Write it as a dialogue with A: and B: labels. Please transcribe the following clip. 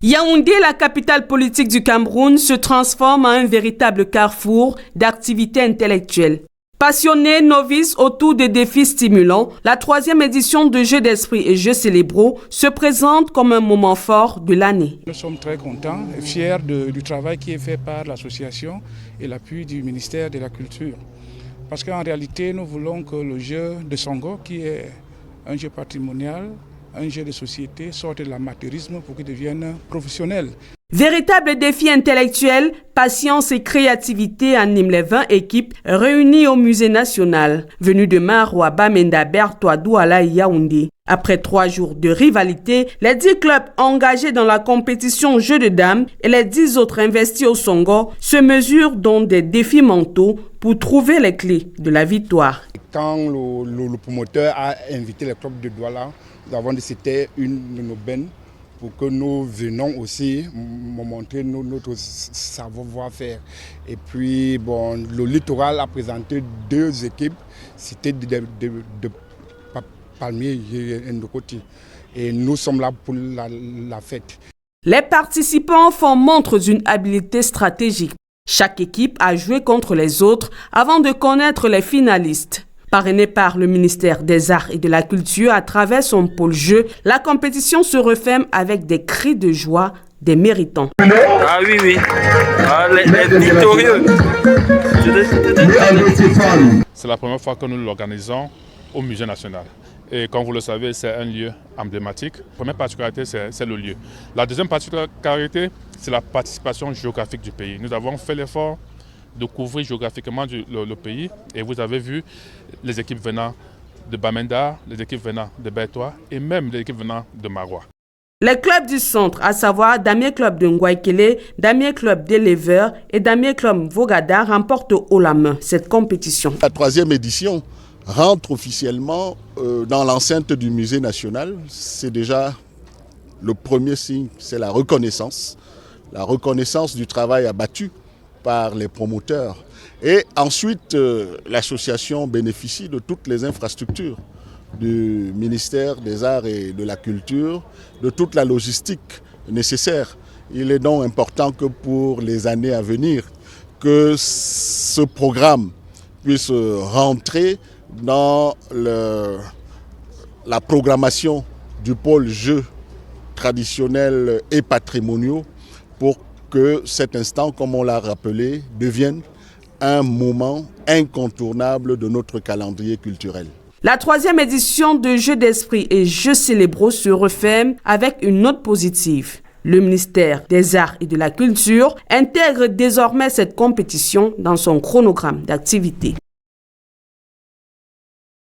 A: Yaoundé, la capitale politique du Cameroun, se transforme en un véritable carrefour d'activités intellectuelles. Passionnés, novices autour de défis stimulants, la 3e édition de Jeux d'esprit et Jeux célébraux se présente comme un moment fort de l'année.
B: Nous sommes très contents et fiers du travail qui est fait par l'association et l'appui du ministère de la Culture. Parce qu'en réalité, nous voulons que le jeu de Songo, qui est un jeu patrimonial, un jeu de société, sorte de l'amateurisme pour qu'il devienne professionnel.
A: Véritable défi intellectuel, patience et créativité animent les 20 équipes réunies au musée national, venues de Maroua, Bamenda, Bertoua, Douala et Yaoundé. Après 3 jours de rivalité, les 10 clubs engagés dans la compétition jeu de dames et les 10 autres investis au Songo se mesurent dans des défis mentaux pour trouver les clés de la victoire.
C: Quand le promoteur a invité les clubs de Douala, nous avons dit que c'était une de nos bennes pour que nous venons aussi montrer notre savoir-faire. Et puis, bon, le littoral a présenté 2 équipes, c'était de Palmier et Ndokoti. Et nous sommes là pour la fête.
A: Les participants font montre d'une habileté stratégique. Chaque équipe a joué contre les autres avant de connaître les finalistes. Parrainé par le ministère des Arts et de la Culture à travers son pôle jeu, la compétition se referme avec des cris de joie des méritants.
D: Ah oui. Les victorieux.
E: C'est la première fois que nous l'organisons au Musée national. Et comme vous le savez, c'est un lieu emblématique. La première particularité, c'est le lieu. La deuxième particularité, c'est la participation géographique du pays. Nous avons fait l'effort de couvrir géographiquement le pays. Et vous avez vu les équipes venant de Bamenda, les équipes venant de Bertoua et même les équipes venant de Maroua.
A: Les clubs du centre, à savoir Damier Club de Ngouaikele, Damier Club d'Éleveurs et Damier Club Vogada, remportent haut la main cette compétition.
F: La 3e édition rentre officiellement dans l'enceinte du musée national. C'est déjà le premier signe, c'est la reconnaissance du travail abattu par les promoteurs. Et ensuite, l'association bénéficie de toutes les infrastructures du ministère des Arts et de la Culture, de toute la logistique nécessaire. Il est donc important que pour les années à venir, que ce programme puisse rentrer dans la programmation du pôle jeux traditionnels et patrimoniaux pour que cet instant, comme on l'a rappelé, devienne un moment incontournable de notre calendrier culturel.
A: La 3e édition de Jeux d'esprit et Jeux célébraux se referme avec une note positive. Le ministère des Arts et de la Culture intègre désormais cette compétition dans son chronogramme d'activité.